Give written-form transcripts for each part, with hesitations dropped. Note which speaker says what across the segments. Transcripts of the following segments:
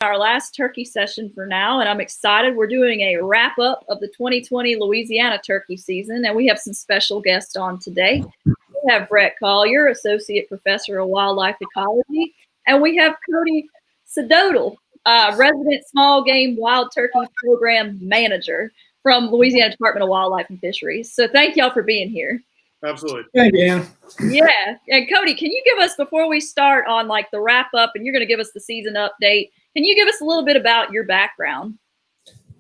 Speaker 1: our last turkey session for now, and I'm excited. We're doing a wrap up of the 2020 Louisiana turkey season, and we have some special guests on today. We have Brett Collier, Associate Professor of Wildlife Ecology, and we have Cody Sedodal, Resident Small Game Wild Turkey Program Manager from Louisiana Department of Wildlife and Fisheries. So thank y'all for being here.
Speaker 2: Absolutely.
Speaker 3: Thank you, Anna.
Speaker 1: Yeah. And Cody, can you give us, before we start on like the wrap up, and you're going to give us the season update, can you give us a little bit about your background?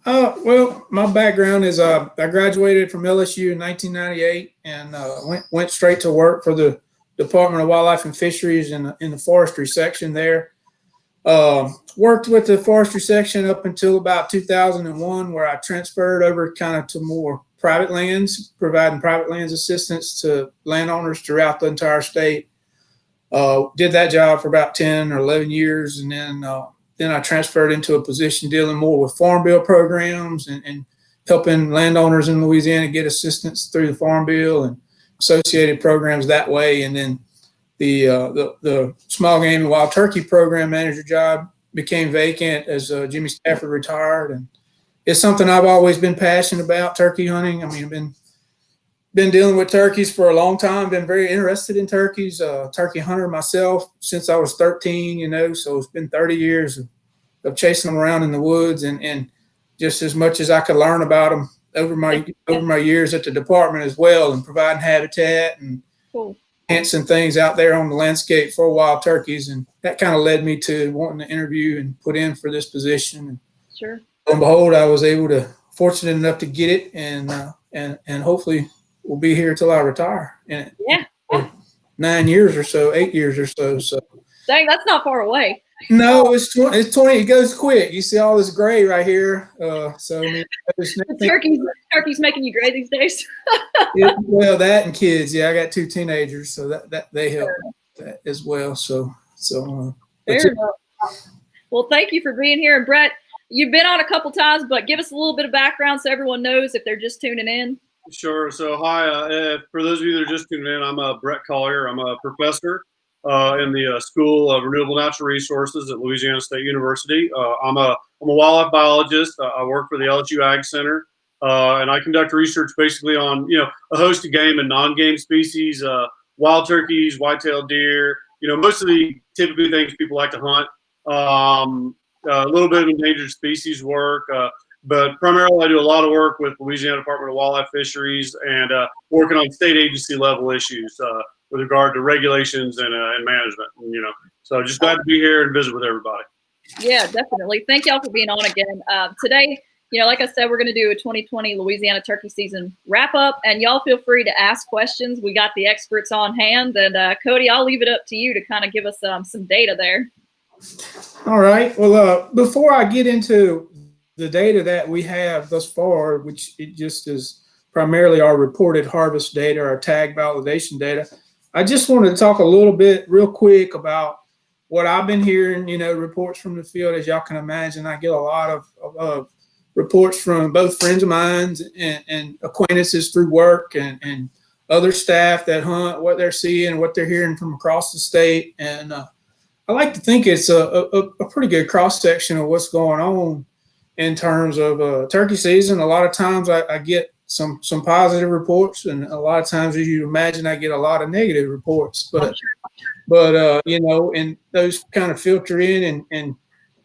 Speaker 3: Well, my background is I graduated from LSU in 1998 and went straight to work for the Department of Wildlife and Fisheries in the forestry section there. Worked with the forestry section up until about 2001, where I transferred over kind of to more private lands, providing private lands assistance to landowners throughout the entire state. Did that job for about 10 or 11 years, and then I transferred into a position dealing more with farm bill programs and helping landowners in Louisiana get assistance through the farm bill and associated programs that way. And then the small game and wild turkey program manager job became vacant as Jimmy Stafford retired. And it's something I've always been passionate about, turkey hunting. I mean, I've been dealing with turkeys for a long time, been very interested in turkeys, turkey hunter myself since I was 13, so it's been 30 years of chasing them around in the woods and just as much as I could learn about them over my years at the department as well, and providing habitat and enhancing things out there on the landscape for wild turkeys. And that kind of led me to wanting to interview and put in for this position.
Speaker 1: Sure.
Speaker 3: And behold, I was fortunate enough to get it, and hopefully we'll be here till I retire. And
Speaker 1: yeah,
Speaker 3: 9 years or so, 8 years or so. So
Speaker 1: dang, that's not far away.
Speaker 3: No, it's 20. It goes quick. You see all this gray right here. So I mean,
Speaker 1: turkey's making you gray these days.
Speaker 3: Well, that and kids. Yeah, I got 2 teenagers, so that they help that as well. So.
Speaker 1: Fair enough. Well, thank you for being here, and Brett, you've been on a couple times, but give us a little bit of background so everyone knows if they're just tuning in.
Speaker 2: Sure. So, hi. For those of you that are just tuning in, I'm Brett Collier. I'm a professor in the School of Renewable Natural Resources at Louisiana State University. I'm a wildlife biologist. I work for the LSU Ag Center, and I conduct research basically on a host of game and non-game species, wild turkeys, white-tailed deer. Most of the typically things people like to hunt. A little bit of endangered species work. But primarily, I do a lot of work with Louisiana Department of Wildlife Fisheries and working on state agency level issues with regard to regulations and management. So just glad to be here and visit with everybody.
Speaker 1: Yeah, definitely. Thank y'all for being on again. Today, like I said, we're going to do a 2020 Louisiana turkey season wrap up, and y'all feel free to ask questions. We got the experts on hand, and Cody, I'll leave it up to you to kind of give us some data there.
Speaker 3: All right. Well, before I get into the data that we have thus far, which it just is primarily our reported harvest data, our tag validation data, I just wanted to talk a little bit real quick about what I've been hearing, reports from the field. As y'all can imagine, I get a lot of reports from both friends of mine and acquaintances through work and other staff that hunt, what they're seeing, what they're hearing from across the state. And I like to think it's a pretty good cross-section of what's going on in terms of turkey season. A lot of times I get some positive reports, and a lot of times, as you imagine, I get a lot of negative reports. But and those kind of filter in and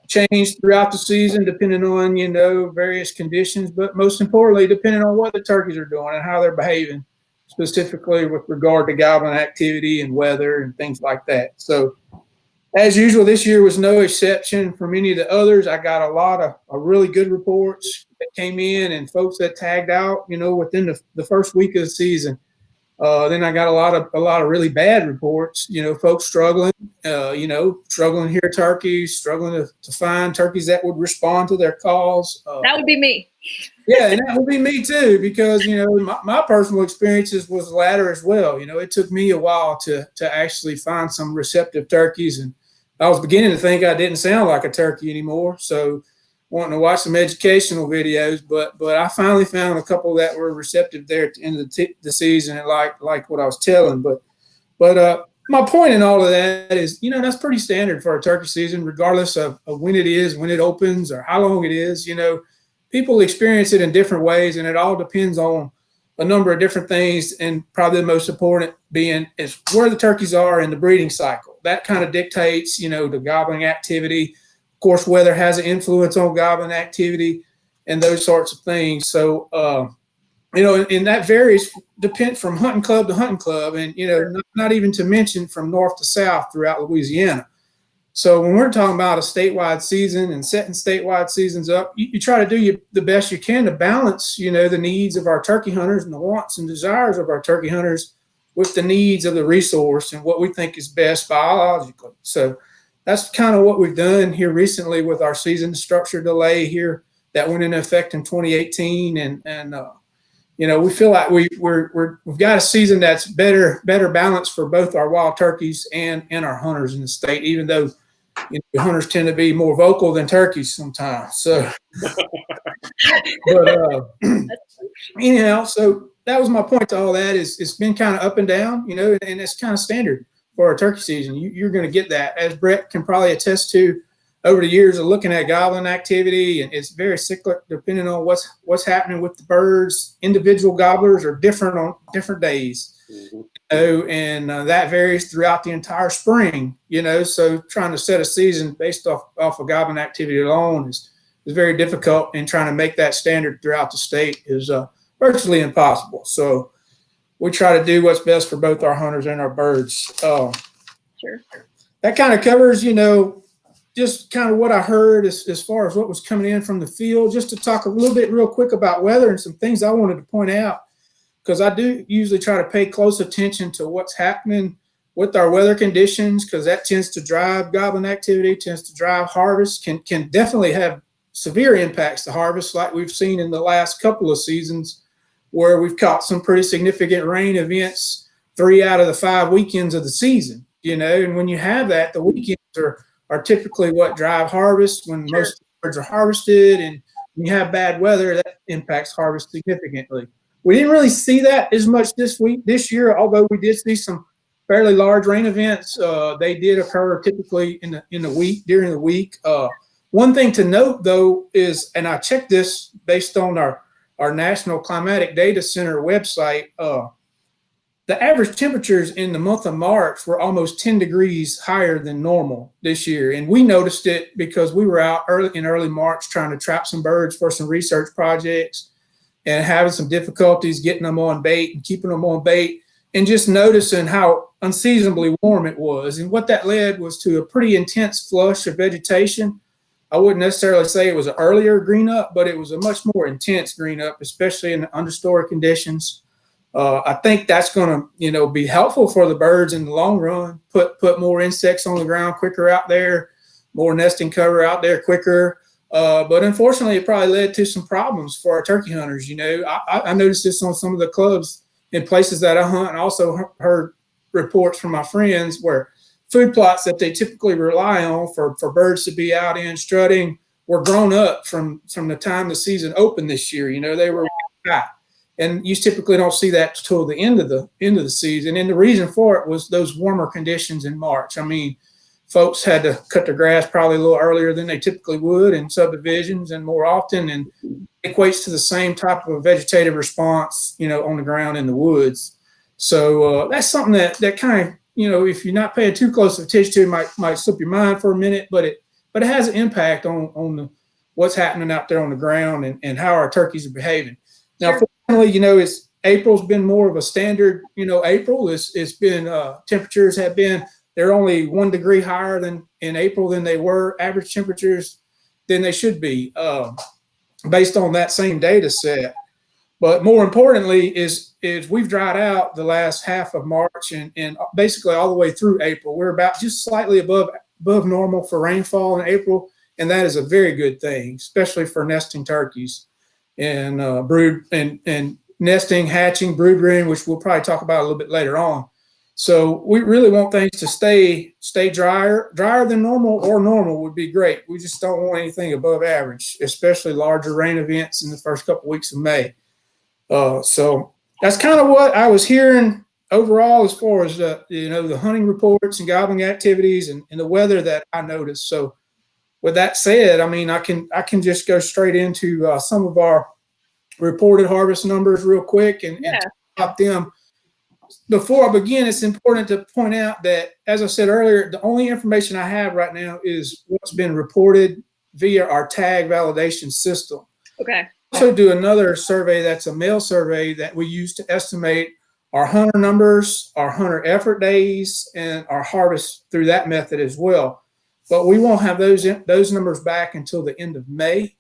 Speaker 3: change throughout the season depending on various conditions. But most importantly, depending on what the turkeys are doing and how they're behaving, specifically with regard to gobbling activity and weather and things like that. So, as usual, this year was no exception from any of the others. I got a lot of really good reports that came in and folks that tagged out, within the first week of the season. Then I got a lot of really bad reports, folks struggling, struggling to hear turkeys, struggling to find turkeys that would respond to their calls.
Speaker 1: That would be me.
Speaker 3: Yeah, and that would be me too, because, my personal experiences was the latter as well. It took me a while to actually find some receptive turkeys, and I was beginning to think I didn't sound like a turkey anymore. So wanting to watch some educational videos, but I finally found a couple that were receptive there at the end of the season and like what I was telling. But my point in all of that is, that's pretty standard for a turkey season, regardless of when it is, when it opens, or how long it is. People experience it in different ways, and it all depends on a number of different things. And probably the most important being is where the turkeys are in the breeding cycle. That kind of dictates, the gobbling activity. Of course, weather has an influence on gobbling activity and those sorts of things. So, and that varies depend from hunting club to hunting club, and not even to mention from north to south throughout Louisiana. So when we're talking about a statewide season and setting statewide seasons up, you try to do the best you can to balance, the needs of our turkey hunters and the wants and desires of our turkey hunters with the needs of the resource and what we think is best biologically. So that's kind of what we've done here recently with our season structure delay here that went into effect in 2018, and we feel like we've got a season that's better balanced for both our wild turkeys and our hunters in the state, even though hunters tend to be more vocal than turkeys sometimes. So, but anyhow, so that was my point to all that. Is it's been kind of up and down, and it's kind of standard for a turkey season. You're going to get that, as Brett can probably attest to, over the years of looking at gobbling activity, and it's very cyclic depending on what's happening with the birds. Individual gobblers are different on different days. And that varies throughout the entire spring, so trying to set a season based off of gobbling activity alone is very difficult, and trying to make that standard throughout the state is virtually impossible. So we try to do what's best for both our hunters and our birds.
Speaker 1: Sure.
Speaker 3: That kind of covers, just kind of what I heard as far as what was coming in from the field. Just to talk a little bit real quick about weather and some things I wanted to point out, because I do usually try to pay close attention to what's happening with our weather conditions, because that tends to drive gobbling activity, tends to drive harvest, can definitely have severe impacts to harvest, like we've seen in the last couple of seasons, where we've caught some pretty significant rain events 3 out of the 5 weekends of the season, and when you have that, the weekends are typically what drive harvest, when most birds are harvested, and when you have bad weather, that impacts harvest significantly. We didn't really see that as much this year, although we did see some fairly large rain events. They did occur typically in the week, during the week. One thing to note, though, is, and I checked this based on our National Climatic Data Center website, the average temperatures in the month of March were almost 10 degrees higher than normal this year. And we noticed it because we were out in early March trying to trap some birds for some research projects, and having some difficulties getting them on bait and keeping them on bait, and just noticing how unseasonably warm it was. And what that led was to a pretty intense flush of vegetation. I wouldn't necessarily say it was an earlier green up, but it was a much more intense green up, especially in the understory conditions. I think that's going to, be helpful for the birds in the long run. Put more insects on the ground quicker out there, more nesting cover out there quicker. But unfortunately, it probably led to some problems for our turkey hunters. I noticed this on some of the clubs in places that I hunt, and also heard reports from my friends where food plots that they typically rely on for birds to be out in strutting were grown up from the time the season opened this year. They were high. And you typically don't see that till the end of the season. And the reason for it was those warmer conditions in March. I mean, folks had to cut their grass probably a little earlier than they typically would in subdivisions and more often, and it equates to the same type of vegetative response, on the ground in the woods. So that's something that kind of, if you're not paying too close attention to, might slip your mind for a minute, but it has an impact on what's happening out there on the ground and how our turkeys are behaving. Now, fortunately, April's been more of a standard, April. It's been temperatures have been, they're only 1 degree higher than in April than they were average temperatures than they should be, based on that same data set. But more importantly is we've dried out the last half of March and basically all the way through April. We're about just slightly above normal for rainfall in April, and that is a very good thing, especially for nesting turkeys and brood and nesting, hatching, brood rearing, which we'll probably talk about a little bit later on. So we really want things to stay drier than normal, or normal would be great. We just don't want anything above average, especially larger rain events in the first couple weeks of May. So that's kind of what I was hearing overall, as far as the hunting reports and gobbling activities and the weather that I noticed. So with that said, I mean, I can just go straight into some of our reported harvest numbers real quick and talk about them. Before I begin, it's important to point out that, as I said earlier, the only information I have right now is what's been reported via our tag validation system.
Speaker 1: Okay.
Speaker 3: We also do another survey that's a mail survey that we use to estimate our hunter numbers, our hunter effort days, and our harvest through that method as well. But we won't have those numbers back until the end of May.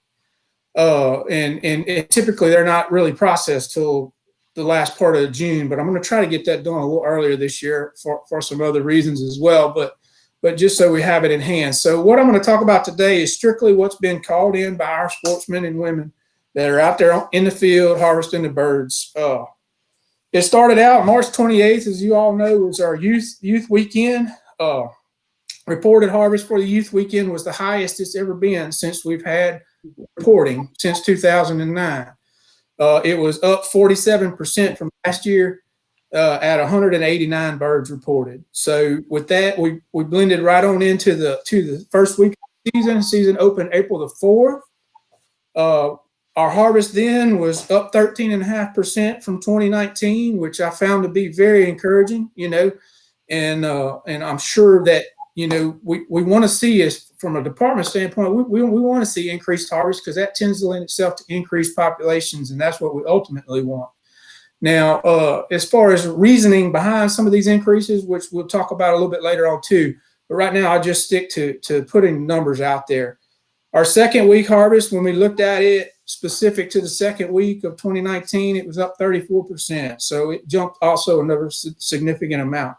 Speaker 3: And typically they're not really processed till the last part of June, but I'm going to try to get that done a little earlier this year for some other reasons as well. But just so we have it in hand. So what I'm going to talk about today is strictly what's been called in by our sportsmen and women that are out there in the field harvesting the birds. It started out March 28th, as you all know, was our youth weekend. Reported harvest for the youth weekend was the highest it's ever been since we've had reporting since 2009. It was up 47% from last year at 189 birds reported. So with that, we blended right on into the first week of the season. Season opened April the 4th. Our harvest then was up 13.5% from 2019, which I found to be very encouraging, and I'm sure that, we want to see, as from a department standpoint, we want to see increased harvest because that tends to lend itself to increased populations, and that's what we ultimately want. Now, as far as reasoning behind some of these increases, which we'll talk about a little bit later on too, but right now I'll just stick to putting numbers out there. Our second week harvest, when we looked at it specific to the second week of 2019, it was up 34%. So it jumped also another significant amount.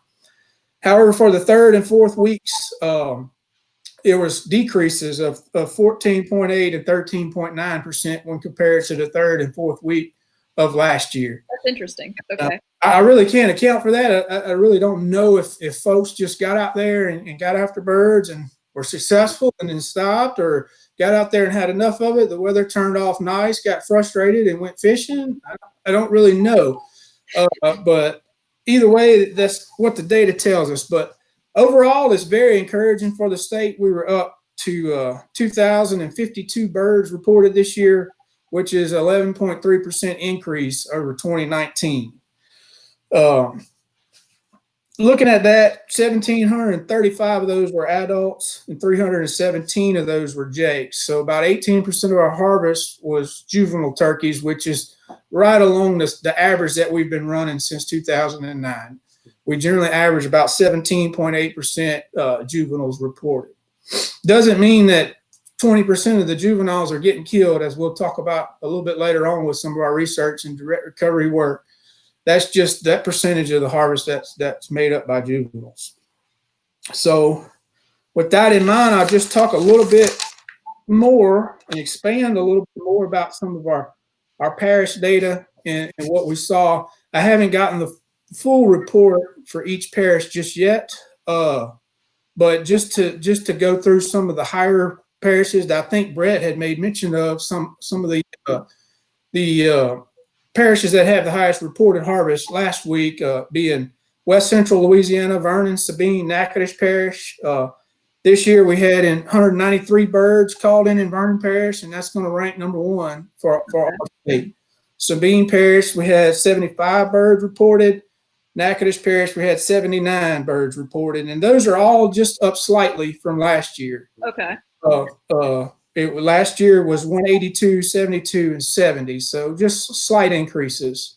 Speaker 3: However, for the third and fourth weeks, it was decreases of 14.8 and 13.9% when compared to the third and fourth week of last year.
Speaker 1: That's interesting. Okay.
Speaker 3: I really can't account for that. I really don't know if folks just got out there and got after birds and were successful and then stopped, or got out there and had enough of it. The weather turned off nice, got frustrated and went fishing. I don't really know. But either way, that's what the data tells us. But overall, it's very encouraging for the state. We were up to 2,052 birds reported this year, which is 11.3% increase over 2019. Looking at that, 1,735 of those were adults and 317 of those were jakes. So about 18% of our harvest was juvenile turkeys, which is right along the average that we've been running since 2009. We generally average about 17.8% juveniles reported. Doesn't mean that 20% of the juveniles are getting killed, as we'll talk about a little bit later on with some of our research and direct recovery work. That's just that percentage of the harvest that's made up by juveniles. So with that in mind, I'll just talk a little bit more and expand a little bit more about some of our parish data and what we saw. I haven't gotten the full report for each parish just yet, but just to go through some of the higher parishes that I think Brett had made mention of, some of the parishes that have the highest reported harvest last week, being West Central Louisiana, Vernon, Sabine, Natchitoches Parish. This year we had 193 birds called in Vernon Parish, and that's going to rank number one for our state. Sabine Parish, we had 75 birds reported. Natchitoches Parish, we had 79 birds reported, and those are all just up slightly from last year.
Speaker 1: Okay.
Speaker 3: Last year was 182, 72, and 70, so just slight increases.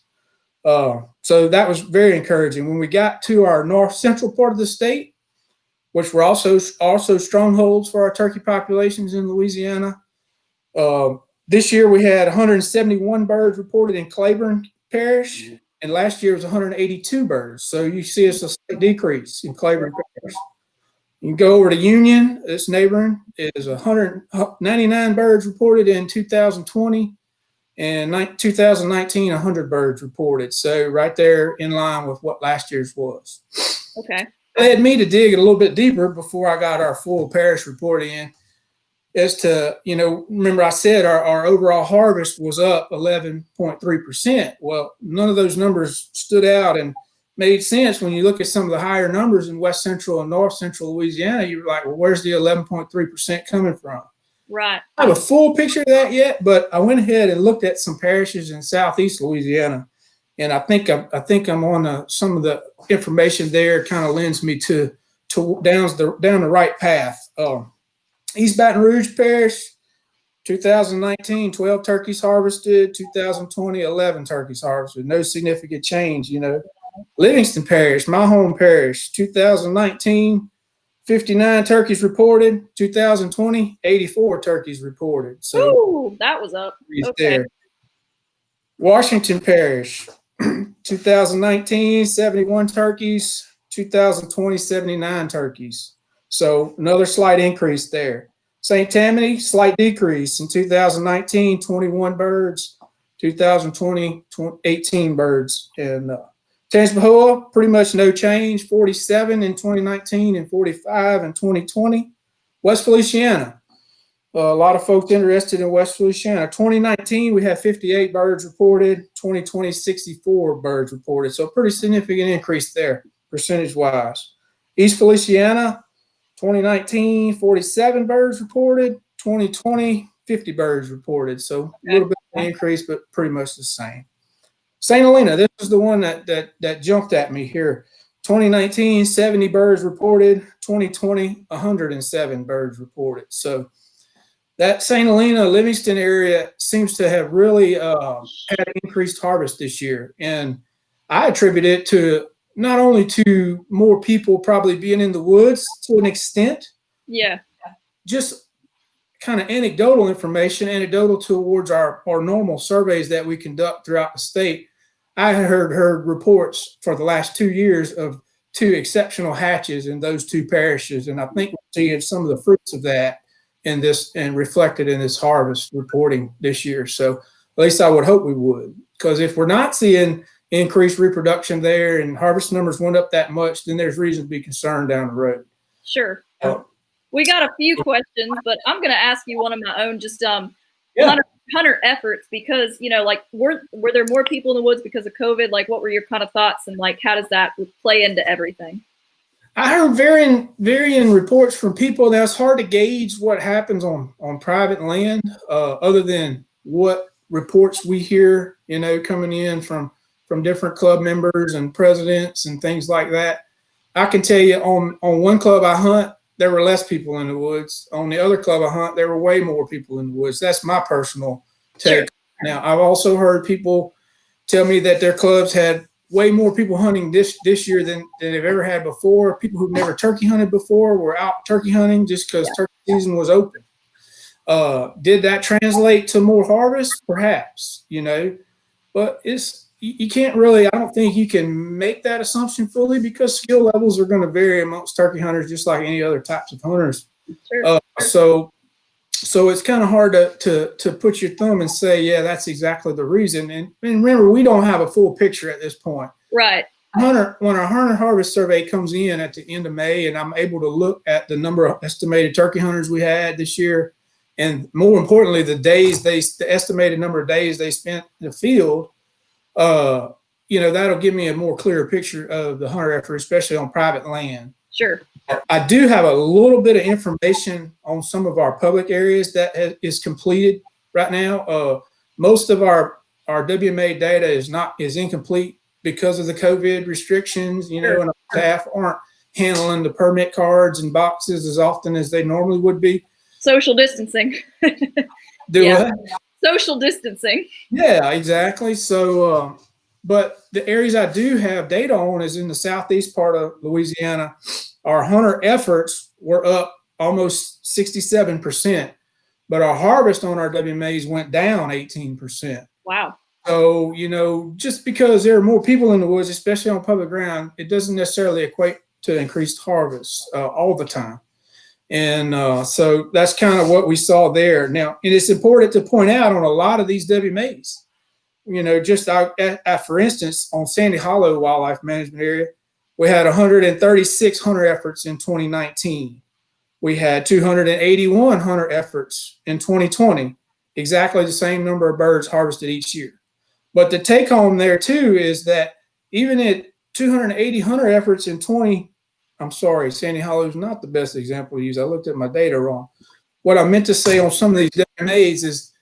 Speaker 3: So that was very encouraging. When we got to our north central part of the state, which were also strongholds for our turkey populations in Louisiana, this year we had 171 birds reported in Claiborne Parish, and last year was 182 birds. So you see it's a slight decrease in Claiborne Parish. You can go over to Union, it's neighboring, is 199 birds reported in 2020, and 2019, 100 birds reported. So right there in line with what last year's was.
Speaker 1: Okay.
Speaker 3: It led me to dig it a little bit deeper before I got our full parish report in, as to, remember I said our overall harvest was up 11.3%. Well, none of those numbers stood out and made sense when you look at some of the higher numbers in West Central and North Central Louisiana. You're like, well, where's the 11.3% coming from?
Speaker 1: Right.
Speaker 3: I have a full picture of that yet, but I went ahead and looked at some parishes in Southeast Louisiana, and I think I'm on some of the information there. Kind of lends me to down the right path. East Baton Rouge Parish, 2019, 12 turkeys harvested. 2020, 11 turkeys harvested. No significant change, you know. Livingston Parish, my home parish, 2019, 59 turkeys reported. 2020, 84 turkeys reported. So
Speaker 1: Ooh, that was up. Okay.
Speaker 3: there. Washington Parish, 2019, 71 turkeys. 2020, 79 turkeys. So another slight increase there. St. Tammany, slight decrease in 2019, 21 birds. 2020, 18 birds. And Tangipahoa, pretty much no change, 47 in 2019 and 45 in 2020. West Feliciana, a lot of folks interested in West Feliciana. 2019, we had 58 birds reported. 2020, 64 birds reported. So a pretty significant increase there, percentage-wise. East Feliciana, 2019, 47 birds reported. 2020, 50 birds reported. So a little bit of an increase, but pretty much the same. St. Helena, this is the one that jumped at me here. 2019, 70 birds reported. 2020, 107 birds reported. So that St. Helena, Livingston area seems to have really had increased harvest this year. And I attribute it to not only to more people probably being in the woods to an extent.
Speaker 1: Yeah.
Speaker 3: Just kind of anecdotal towards our normal surveys that we conduct throughout the state. I heard reports for the last 2 years of 2 exceptional hatches in those 2 parishes. And I think we're seeing some of the fruits of that in this and reflected in this harvest reporting this year. So at least I would hope we would, because if we're not seeing increased reproduction there and harvest numbers went up that much, then there's reason to be concerned down the road.
Speaker 1: Sure. We got a few questions, but I'm going to ask you one of my own, just hunter efforts, because, you know, like were there more people in the woods because of COVID? Like, what were your kind of thoughts, and like, how does that play into everything?
Speaker 3: I heard varying reports from people. That's hard to gauge what happens on private land, other than what reports we hear, you know, coming in from different club members and presidents and things like that. I can tell you on one club I hunt, there were less people in the woods. On the other club I hunt, there were way more people in the woods. That's my personal take. Sure. Now, I've also heard people tell me that their clubs had way more people hunting this year than they've ever had before. People who've never turkey hunted before were out turkey hunting just because turkey season was open. Did that translate to more harvest? Perhaps, you know, but you can't really, I don't think you can make that assumption fully, because skill levels are going to vary amongst turkey hunters just like any other types of hunters. Sure. So it's kind of hard to put your thumb and say, yeah, that's exactly the reason. And remember, we don't have a full picture at this point.
Speaker 1: Right.
Speaker 3: When our hunter harvest survey comes in at the end of May, and I'm able to look at the number of estimated turkey hunters we had this year, and more importantly, the estimated number of days they spent in the field, you know, that'll give me a more clear picture of the hunter effort, especially on private land.
Speaker 1: Sure.
Speaker 3: I do have a little bit of information on some of our public areas that is completed right now. Most of our WMA data is incomplete because of the COVID restrictions, you know, and our staff aren't handling the permit cards and boxes as often as they normally would be.
Speaker 1: Social distancing.
Speaker 3: What?
Speaker 1: Social distancing.
Speaker 3: Yeah, exactly. So, but the areas I do have data on is in the southeast part of Louisiana. Our hunter efforts were up almost 67%, but our harvest on our WMAs went down 18%.
Speaker 1: Wow.
Speaker 3: So, you know, just because there are more people in the woods, especially on public ground, it doesn't necessarily equate to increased harvest all the time. And so that's kind of what we saw there. Now, and it's important to point out on a lot of these WMAs, you know, just for instance, on Sandy Hollow Wildlife Management Area, we had 136 hunter efforts in 2019. We had 281 hunter efforts in 2020, exactly the same number of birds harvested each year. But the take home there too is that even 280 hunter efforts in 20. I'm sorry, Sandy Hollow is not the best example to use. I looked at my data wrong. What I meant to say on some of these WMAs is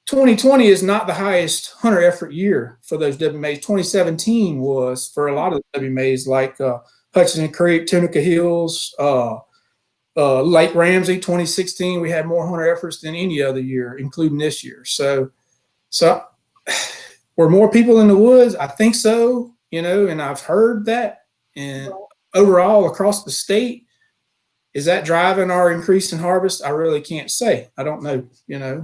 Speaker 3: 2020 is not the highest hunter effort year for those WMAs. 2017 was for a lot of the WMAs, like Hutchinson Creek, Tunica Hills, Lake Ramsey. 2016, we had more hunter efforts than any other year, including this year. So were more people in the woods? I think so, and I've heard that. And overall, across the state, is that driving our increase in harvest? I really can't say. I don't know,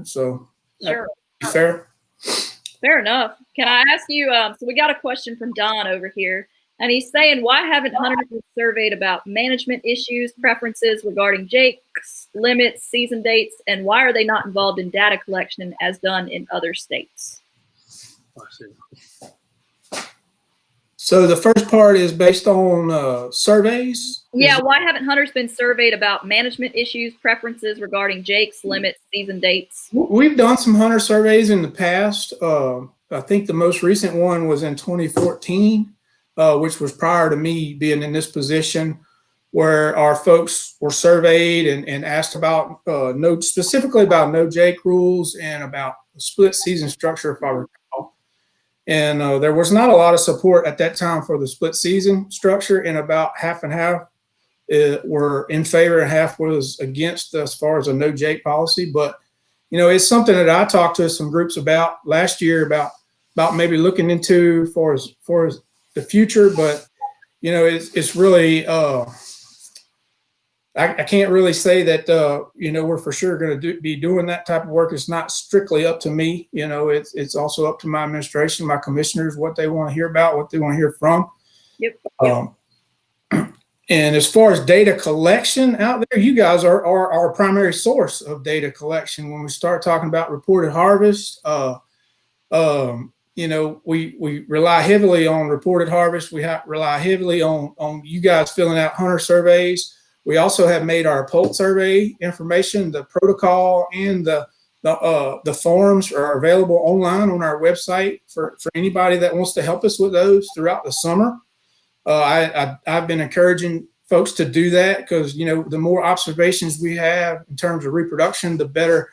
Speaker 3: so
Speaker 1: Sure.
Speaker 3: Fair.
Speaker 1: Fair enough. Can I ask you, so we got a question from Don over here, and he's saying, why haven't hunters been surveyed about management issues, preferences regarding jakes, limits, season dates, and why are they not involved in data collection as done in other states?
Speaker 2: I see.
Speaker 3: So the first part is based on surveys?
Speaker 1: Yeah, why haven't hunters been surveyed about management issues, preferences regarding jakes, limits, season dates?
Speaker 3: We've done some hunter surveys in the past. I think the most recent one was in 2014, which was prior to me being in this position, where our folks were surveyed and asked about specifically about no jake rules and about split season structure, if I recall. And there was not a lot of support at that time for the split season structure, and about half and half were in favor and half was against as far as a no jake policy. But it's something that I talked to some groups about last year about maybe looking into for as the future. But it's really I can't really say that we're for sure going to be doing that type of work. It's not strictly up to me. It's also up to my administration, my commissioners, what they want to hear about, what they want to hear from.
Speaker 1: Yep.
Speaker 3: And as far as data collection out there, you guys are our primary source of data collection. When we start talking about reported harvest, we rely heavily on reported harvest. We rely heavily on you guys filling out hunter surveys. We also have made our poll survey information, the protocol, and the forms are available online on our website for anybody that wants to help us with those throughout the summer. I've been encouraging folks to do that because the more observations we have in terms of reproduction, the better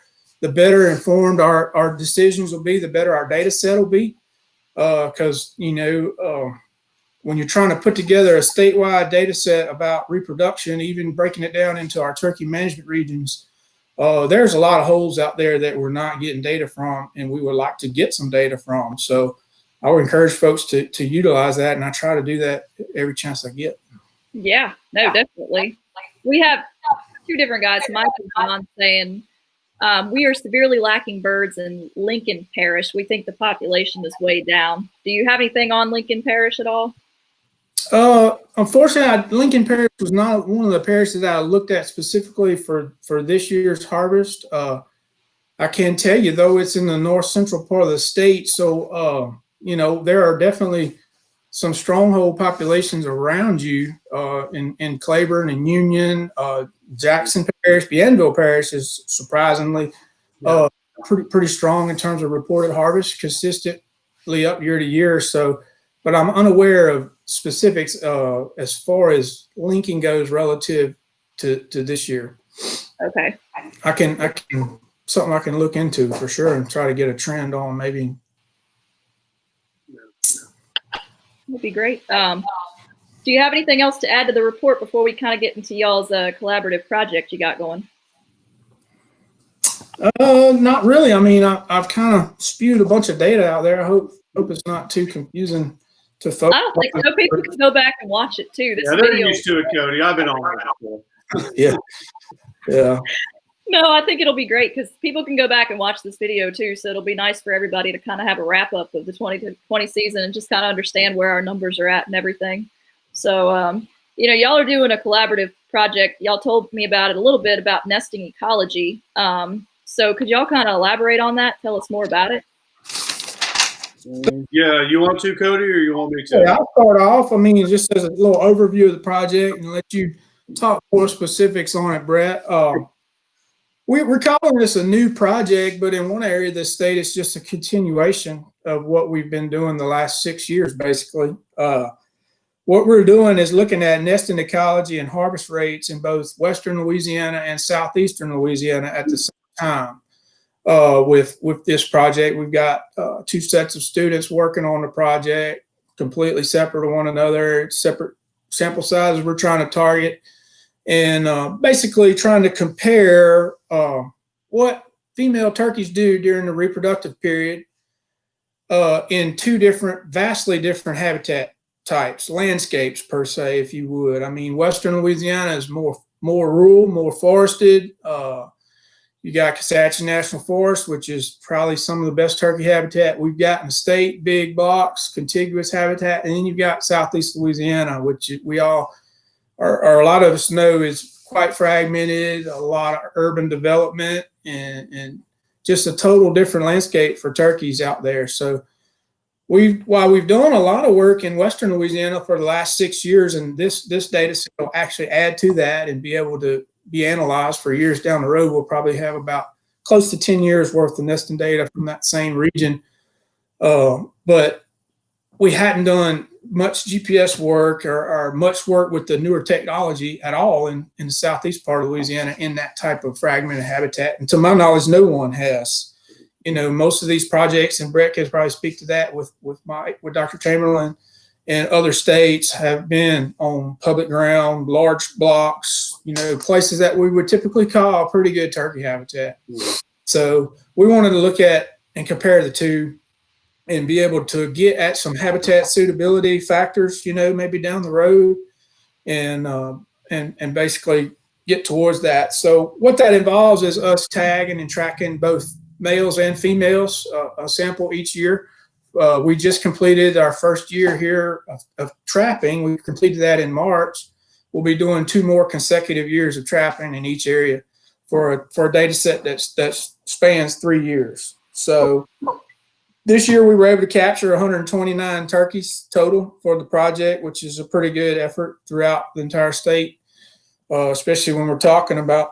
Speaker 3: informed our decisions will be, the better our data set will be. Because when you're trying to put together a statewide data set about reproduction, even breaking it down into our turkey management regions, there's a lot of holes out there that we're not getting data from, and we would like to get some data from. So I would encourage folks to utilize that, and I try to do that every chance I get.
Speaker 1: Yeah, no, definitely. We have two different guys, Mike and John, saying we are severely lacking birds in Lincoln Parish. We think the population is way down. Do you have anything on Lincoln Parish at all?
Speaker 3: Unfortunately, Lincoln Parish was not one of the parishes that I looked at specifically for this year's harvest. I can tell you, though, it's in the north central part of the state. So, there are definitely some stronghold populations around you in Claiborne and Union. Jackson Parish, Bienville Parish is surprisingly pretty strong in terms of reported harvest, consistently up year to year. So, but I'm unaware of specifics as far as Lincoln goes relative to this year.
Speaker 1: Okay.
Speaker 3: I can something I can look into for sure and try to get a trend on maybe.
Speaker 1: That'd be great. Do you have anything else to add to the report before we kind of get into y'all's collaborative project you got going?
Speaker 3: Not really. I mean, I've kind of spewed a bunch of data out there. I hope it's not too confusing to folks.
Speaker 1: I don't think so. People can go back and watch it too. This
Speaker 2: they're
Speaker 1: video.
Speaker 2: used to it, Cody. I've been on it before.
Speaker 3: Yeah.
Speaker 1: No, I think it'll be great because people can go back and watch this video too. So it'll be nice for everybody to kind of have a wrap up of the 2020 season and just kind of understand where our numbers are at and everything. So, y'all are doing a collaborative project. Y'all told me about it a little bit about nesting ecology. So could y'all kind of elaborate on that? Tell us more about it.
Speaker 2: Yeah, you want to, Cody, or you want me to?
Speaker 3: Yeah, I'll start off. I mean, just as a little overview of the project and let you talk more specifics on it, Brett. We're calling this a new project, but in one area of the state, it's just a continuation of what we've been doing the last 6 years, basically. what we're doing is looking at nesting ecology and harvest rates in both Western Louisiana and Southeastern Louisiana at the same time. With this project, we've got 2 sets of students working on the project, completely separate to one another, separate sample sizes we're trying to target, and basically trying to compare what female turkeys do during the reproductive period in 2 vastly different habitat types, landscapes per se, if you would. I mean, Western Louisiana is more rural, more forested. You got Kisatchie National Forest, which is probably some of the best turkey habitat we've got in the state, big blocks, contiguous habitat. And then you've got Southeast Louisiana, which we all, or a lot of us know, is quite fragmented, a lot of urban development, and just a total different landscape for turkeys out there. So while we've done a lot of work in Western Louisiana for the last 6 years, and this data set will actually add to that and be able to be analyzed for years down the road. We'll probably have about close to 10 years worth of nesting data from that same region. But we hadn't done much GPS work or much work with the newer technology at all in the southeast part of Louisiana in that type of fragmented habitat. And to my knowledge, no one has. You know, most of these projects, and Brett can probably speak to that with Dr. Chamberlain and other states, have been on public ground, large blocks, you know, places that we would typically call pretty good turkey habitat. So we wanted to look at and compare the two and be able to get at some habitat suitability factors, you know, maybe down the road, and basically get towards that. So what that involves is us tagging and tracking both males and females, a sample each year. We just completed our first year here of trapping. We completed that in March. We'll be doing 2 more consecutive years of trapping in each area for a data set that spans 3 years. So this year we were able to capture 129 turkeys total for the project, which is a pretty good effort throughout the entire state, especially when we're talking about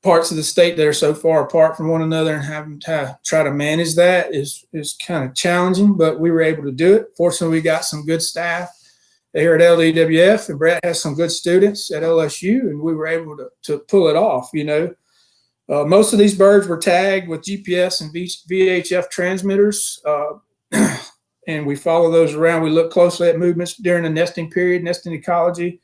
Speaker 3: parts of the state that are so far apart from one another, and having to try to manage that is kind of challenging, but we were able to do it. Fortunately, we got some good staff here at LDWF, and Brett has some good students at LSU, and we were able to pull it off, you know. Most of these birds were tagged with GPS and VHF transmitters, and we follow those around. We look closely at movements during the nesting period, nesting ecology,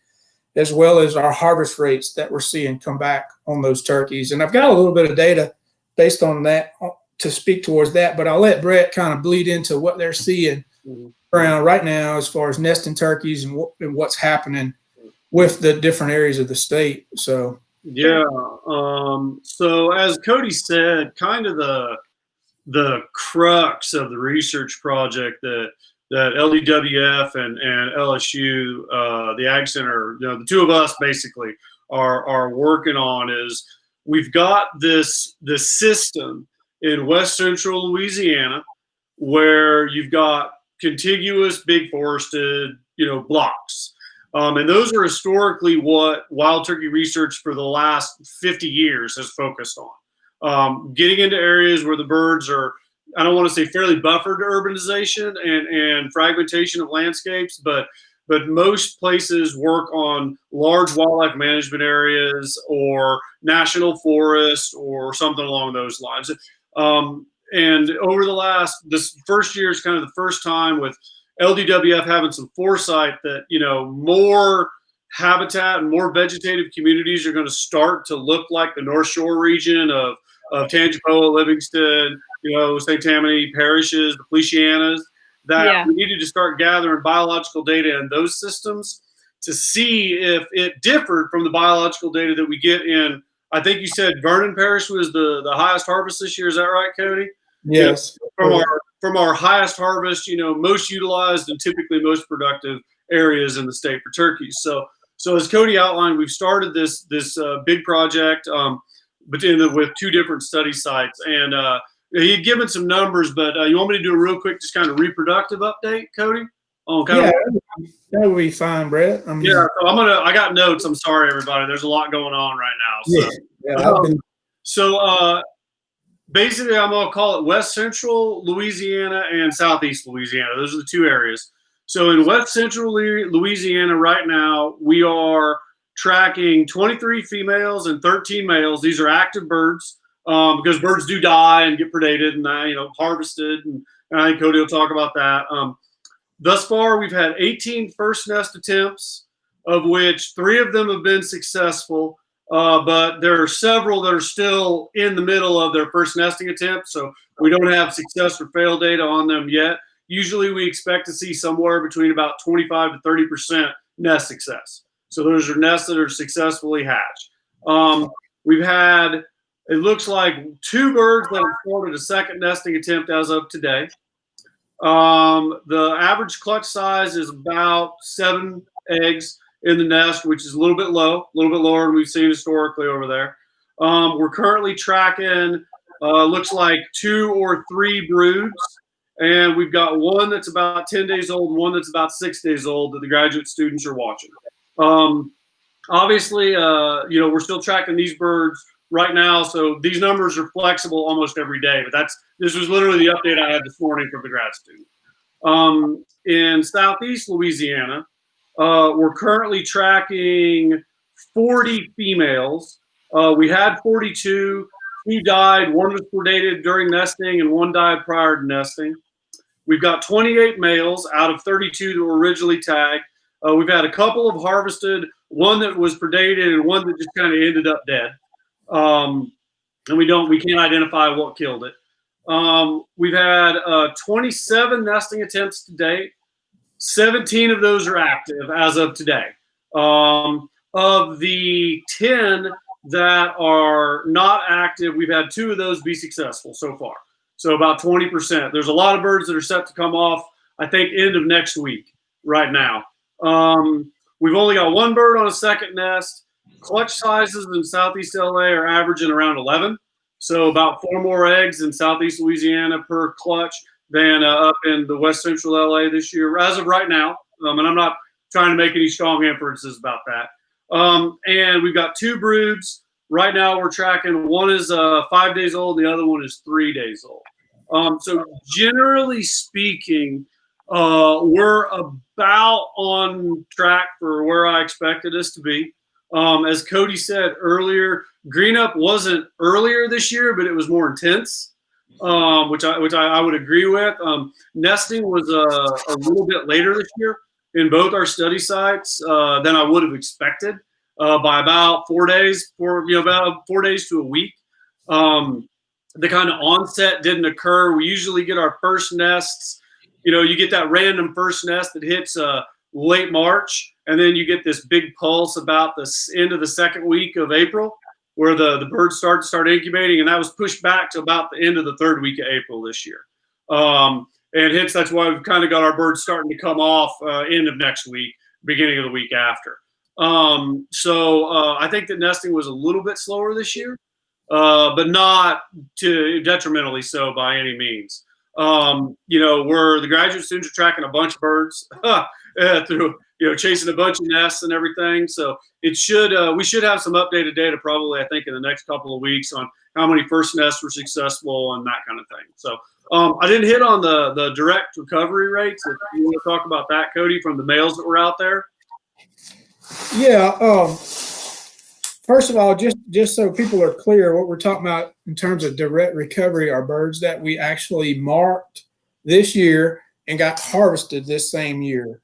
Speaker 3: as well as our harvest rates that we're seeing come back on those turkeys. And I've got a little bit of data based on that to speak towards that, but I'll let Brett kind of bleed into what they're seeing around right now as far as nesting turkeys and what's happening with the different areas of the state. So
Speaker 2: yeah, so as Cody said, kind of the crux of the research project that LDWF and LSU, the Ag Center, you know, the 2 of us basically are working on is we've got this system in West Central Louisiana where you've got contiguous big forested, you know, blocks. And those are historically what wild turkey research for the last 50 years has focused on. Getting into areas where the birds are, I don't want to say fairly buffered to urbanization and fragmentation of landscapes, but most places work on large wildlife management areas or national forests or something along those lines. And over this first year is kind of the first time with LDWF having some foresight that, you know, more habitat and more vegetative communities are going to start to look like the North Shore region of Tangipahoa, Livingston, you know, St. Tammany parishes, the Felicianas, that we needed to start gathering biological data in those systems to see if it differed from the biological data that we get in, I think you said Vernon Parish was the highest harvest this year. Is that right, Cody?
Speaker 3: Yes.
Speaker 2: You know, from our highest harvest, you know, most utilized and typically most productive areas in the state for turkeys. So as Cody outlined, we've started this big project, but with 2 different study sites, and he had given some numbers, but you want me to do a real quick, just kind of reproductive update, Cody?
Speaker 3: That would be fine, Brett. I mean,
Speaker 2: yeah, so I got notes. I'm sorry, everybody. There's a lot going on right now. So, basically, I'm going to call it West Central Louisiana and Southeast Louisiana. Those are the 2 areas. So in West Central Louisiana right now, we are tracking 23 females and 13 males. These are active birds because birds do die and get predated and harvested. And I think Cody will talk about that. Thus far, we've had 18 first nest attempts, of which 3 of them have been successful. But there are several that are still in the middle of their first nesting attempt. So we don't have success or fail data on them yet. Usually we expect to see somewhere between about 25 to 30% nest success. So those are nests that are successfully hatched. We've had, it looks like 2 birds that have started a second nesting attempt as of today. The average clutch size is about 7 eggs in the nest, which is a little bit low, a little bit lower than we've seen historically over there. We're currently tracking, looks like 2 or 3 broods, and we've got one that's about 10 days old and one that's about 6 days old that the graduate students are watching. Obviously, we're still tracking these birds right now, so these numbers are flexible almost every day, but this was literally the update I had this morning from the grad student. In Southeast Louisiana, we're currently tracking 40 females. We had 42. 2 died. 1 was predated during nesting, and 1 died prior to nesting. We've got 28 males out of 32 that were originally tagged. We've had a couple of harvested, 1 that was predated, and 1 that just kind of ended up dead. And we can't identify what killed it. We've had 27 nesting attempts to date. 17 of those are active as of today. Of the 10 that are not active, we've had 2 of those be successful so far. So about 20%. There's a lot of birds that are set to come off, I think, end of next week right now. We've only got 1 bird on a second nest. Clutch sizes in Southeast LA are averaging around 11. So about 4 more eggs in Southeast Louisiana per clutch than up in the West Central LA this year, as of right now. And I'm not trying to make any strong inferences about that. And we've got 2 broods. Right now we're tracking, 1 is 5 days old, the other one is 3 days old. So generally speaking, we're about on track for where I expected us to be. As Cody said earlier, green up wasn't earlier this year, but it was more intense, which I would agree with. Nesting was a little bit later this year in both our study sites than I would have expected by about 4 days, about 4 days to a week. The kind of onset didn't occur. We usually get our first nests. You get that random first nest that hits late March, and then you get this big pulse about the end of the second week of April, where the birds start incubating, and that was pushed back to about the end of the 3rd week of April this year. And hence, that's why we've kind of got our birds starting to come off end of next week, beginning of the week after. So I think that nesting was a little bit slower this year, but not to detrimentally so by any means. Where the graduate students are tracking a bunch of birds through, chasing a bunch of nests and everything. So we should have some updated data probably, I think, in the next couple of weeks on how many first nests were successful and that kind of thing. So I didn't hit on the direct recovery rates. If you want to talk about that, Cody, from the males that were out there.
Speaker 3: Yeah. First of all, just so people are clear, what we're talking about in terms of direct recovery are birds that we actually marked this year and got harvested this same year.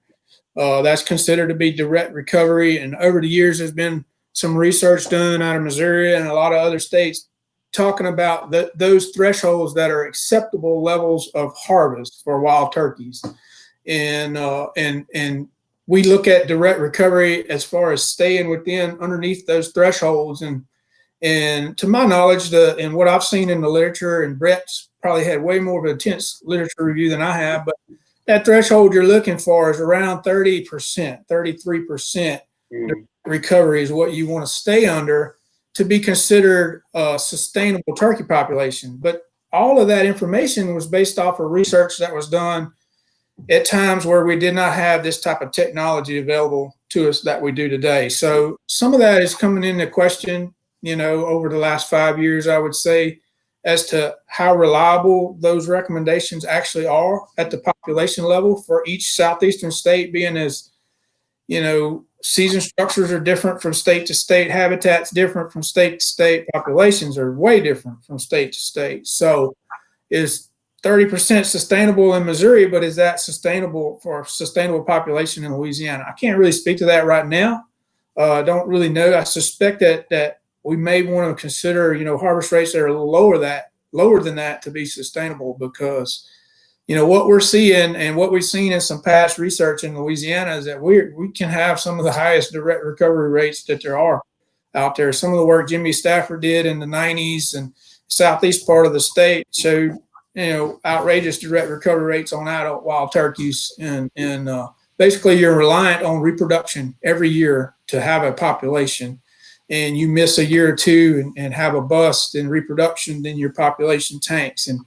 Speaker 3: That's considered to be direct recovery. And over the years, there's been some research done out of Missouri and a lot of other states talking about those thresholds that are acceptable levels of harvest for wild turkeys. And we look at direct recovery as far as staying underneath those thresholds. And to my knowledge, and what I've seen in the literature, and Brett's probably had way more of an intense literature review than I have, but that threshold you're looking for is around 30%, 33% recovery is what you want to stay under to be considered a sustainable turkey population. But all of that information was based off of research that was done at times where we did not have this type of technology available to us that we do today. So some of that is coming into question, over the last 5 years, I would say, as to how reliable those recommendations actually are at the population level for each southeastern state, being as, season structures are different from state to state, habitats different from state to state, populations are way different from state to state. So is 30% sustainable in Missouri, but is that sustainable for a sustainable population in Louisiana? I can't really speak to that right now. I don't really know. I suspect that we may want to consider, harvest rates that are lower than that to be sustainable, because what we're seeing and what we've seen in some past research in Louisiana is that we can have some of the highest direct recovery rates that there are out there. Some of the work Jimmy Stafford did in the 90s and southeast part of the state showed outrageous direct recovery rates on adult wild turkeys, and basically you're reliant on reproduction every year to have a population, and you miss a year or two and have a bust in reproduction, then your population tanks. And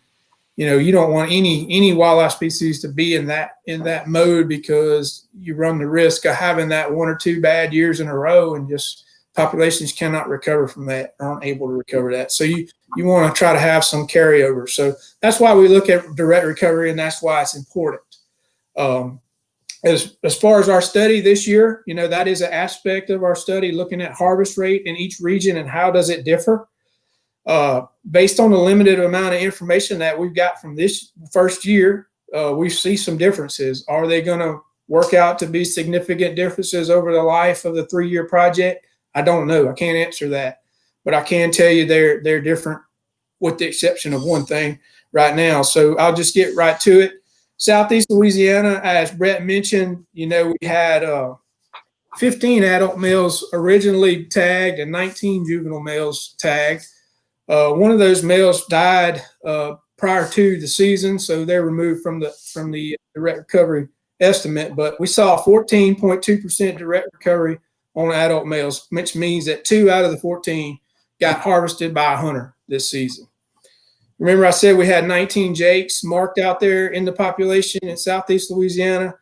Speaker 3: you don't want any wildlife species to be in that mode, because you run the risk of having that 1 or 2 bad years in a row, and just populations cannot recover from that, aren't able to recover that. So you want to try to have some carryover. So that's why we look at direct recovery, and that's why it's important. As far as our study this year, that is an aspect of our study, looking at harvest rate in each region and how does it differ. Based on the limited amount of information that we've got from this first year, we see some differences. Are they going to work out to be significant differences over the life of the 3-year project? I don't know. I can't answer that, but I can tell you they're different, with the exception of one thing right now. So I'll just get right to it. Southeast Louisiana, as Brett mentioned, we had 15 adult males originally tagged and 19 juvenile males tagged. One of those males died prior to the season, so they're removed from the direct recovery estimate. But we saw 14.2% direct recovery on adult males, which means that 2 out of the 14 got harvested by a hunter this season. Remember, I said we had 19 jakes marked out there in the population in Southeast Louisiana.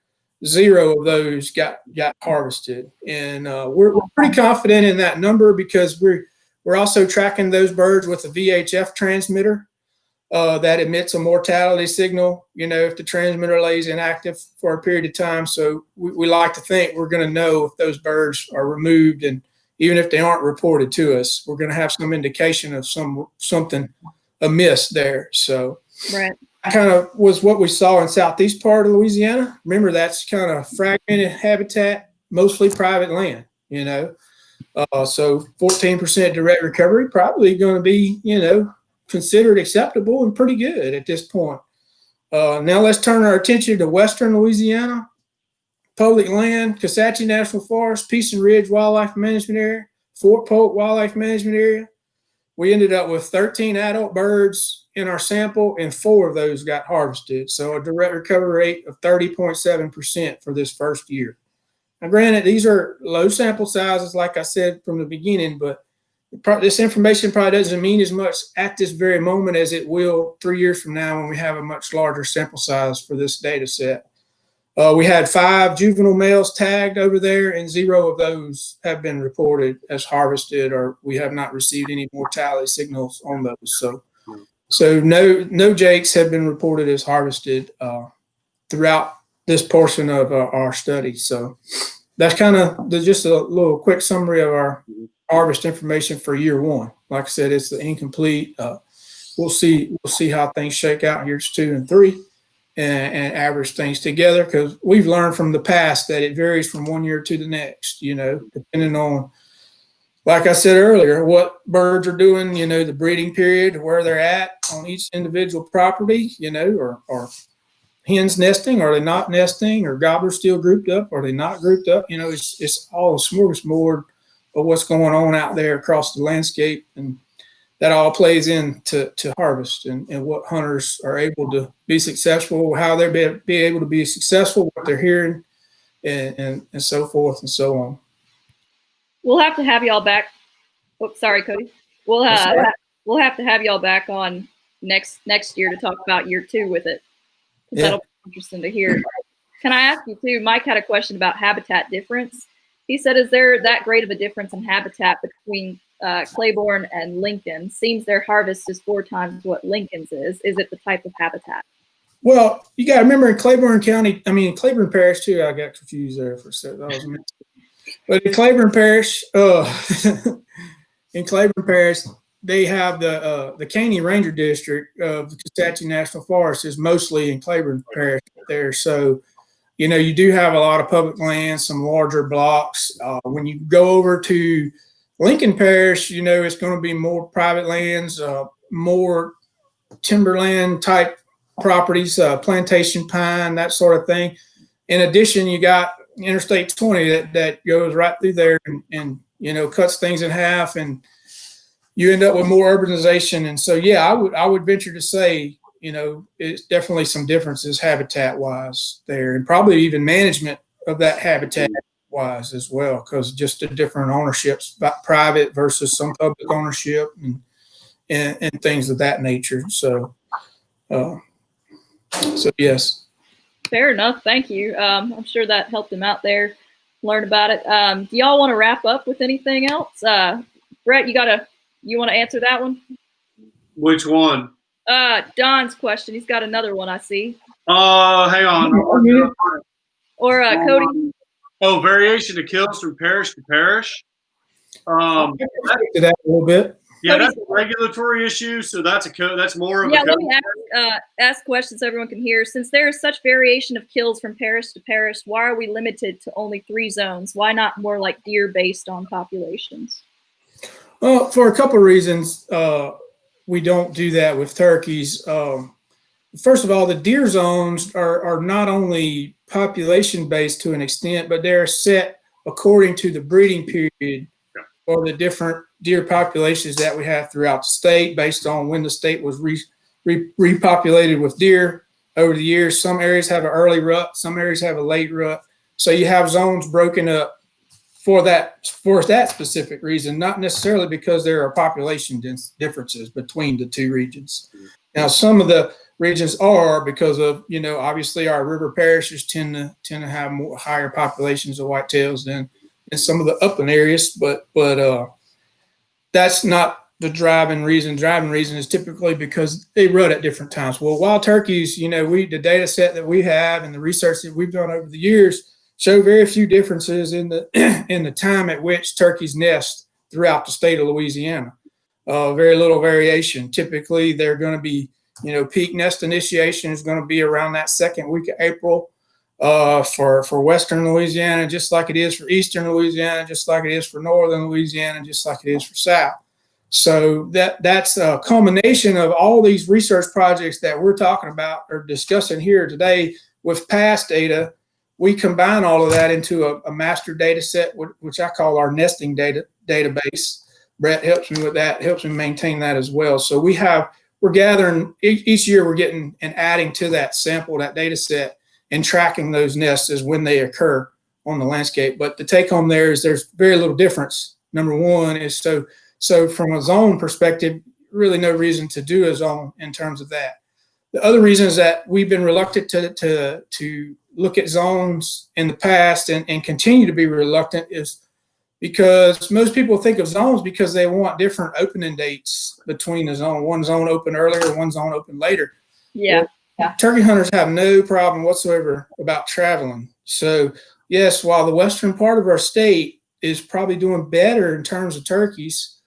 Speaker 3: 0 of those got harvested, and we're pretty confident in that number, because we're also tracking those birds with a VHF transmitter that emits a mortality signal, if the transmitter lays inactive for a period of time. So we like to think we're going to know if those birds are removed, and even if they aren't reported to us, we're going to have some indication of something amiss there. So
Speaker 1: right.
Speaker 3: That kind of was what we saw in southeast part of Louisiana. Remember, that's kind of fragmented habitat, mostly private land, so 14% direct recovery, probably going to be, considered acceptable and pretty good at this point. Now let's turn our attention to western Louisiana. Public land, Kisatchie National Forest, Peace and Ridge Wildlife Management Area, Fort Polk Wildlife Management Area. We ended up with 13 adult birds in our sample, and 4 of those got harvested. So a direct recovery rate of 30.7% for this first year. Now, granted, these are low sample sizes, like I said from the beginning, but this information probably doesn't mean as much at this very moment as it will 3 years from now, when we have a much larger sample size for this data set. We had 5 juvenile males tagged over there, and 0 of those have been reported as harvested, or we have not received any mortality signals on those. So no jakes have been reported as harvested throughout this portion of our study. So that's kind of just a little quick summary of our harvest information for year 1. Like I said, it's the incomplete. We'll see how things shake out in years 2 and 3. And average things together, because we've learned from the past that it varies from 1 year to the next, depending on, like I said earlier, what birds are doing, the breeding period, where they're at on each individual property, or hens nesting, are they not nesting, or gobblers still grouped up, are they not grouped up? It's all a smorgasbord of what's going on out there across the landscape, and that all plays into harvest and what hunters are able to be successful, how they're be able to be successful, what they're hearing, and so forth and so on.
Speaker 1: We'll have to have y'all back. Oops, sorry, Cody. We'll have to have y'all back on next year to talk about year 2 with it. Yeah. That'll be interesting to hear. Can I ask you too? Mike had a question about habitat difference. He said, "Is there that great of a difference in habitat between Claiborne and Lincoln. Seems their harvest is 4 times what Lincoln's is. Is it the type of habitat?
Speaker 3: Well, you got to remember in Claiborne County, I mean, Claiborne Parish too, I got confused there for a second. But in Claiborne Parish, in Claiborne Parish, they have the Caney Ranger District of the Coosatchee National Forest is mostly in Claiborne Parish there. So, you know, you do have a lot of public land, some larger blocks. When you go over to Lincoln Parish, you know, it's going to be more private lands, more timberland type properties, plantation pine, that sort of thing. In addition, you got Interstate 20 that goes right through there and you know, cuts things in half, and you end up with more urbanization. And so, yeah, I would venture to say, you know, it's definitely some differences habitat wise there, and probably even management of that habitat wise as well, because just the different ownerships, private versus some public ownership, and things of that nature. So, yes.
Speaker 1: Fair enough. Thank you. I'm sure that helped him out there learn about it. Do y'all want to wrap up with anything else? Brett, you want to answer that one?
Speaker 2: Which one?
Speaker 1: Don's question. He's got another one, I see.
Speaker 2: Hang on.
Speaker 1: Or Cody.
Speaker 2: Variation of kills from parish to parish.
Speaker 3: To that a little bit.
Speaker 2: Yeah, that's a regulatory issue, so that's more of a.
Speaker 1: Yeah, let me ask questions so everyone can hear. Since there is such variation of kills from parish to parish, why are we limited to only 3 zones? Why not more like deer based on populations?
Speaker 3: Well, for a couple of reasons, we don't do that with turkeys. First of all, the deer zones are not only population based to an extent, but they're set according to the breeding period or the different deer populations that we have throughout the state based on when the state was repopulated with deer over the years. Some areas have an early rut, some areas have a late rut. So you have zones broken up for that specific reason, not necessarily because there are population differences between the 2 regions. Now, some of the regions are because of, you know, obviously our river parishes tend to have higher populations of whitetails than in some of the upland areas, but that's not the driving reason. Driving reason is typically because they rut at different times. Well, wild turkeys, you know, the data set that we have and the research that we've done over the years show very few differences in the in the time at which turkeys nest throughout the state of Louisiana. Very little variation. Typically, they're going to be, you know, peak nest initiation is going to be around that second week of April. For Western Louisiana, just like it is for Eastern Louisiana, just like it is for Northern Louisiana, just like it is for South. So that's a culmination of all these research projects that we're talking about or discussing here today with past data. We combine all of that into a master data set, which I call our nesting database. Brett helps me with that, helps me maintain that as well. So we're gathering each year, we're getting and adding to that sample, that data set, and tracking those nests as when they occur on the landscape. But the take home there is there's very little difference. Number one is so from a zone perspective, really no reason to do a zone in terms of that. The other reason is that we've been reluctant to look at zones in the past and continue to be reluctant is because most people think of zones because they want different opening dates between the zone. One zone open earlier, one zone open later.
Speaker 1: Yeah.
Speaker 3: Well, turkey hunters have no problem whatsoever about traveling. So yes, while the western part of our state is probably doing better in terms of turkeys,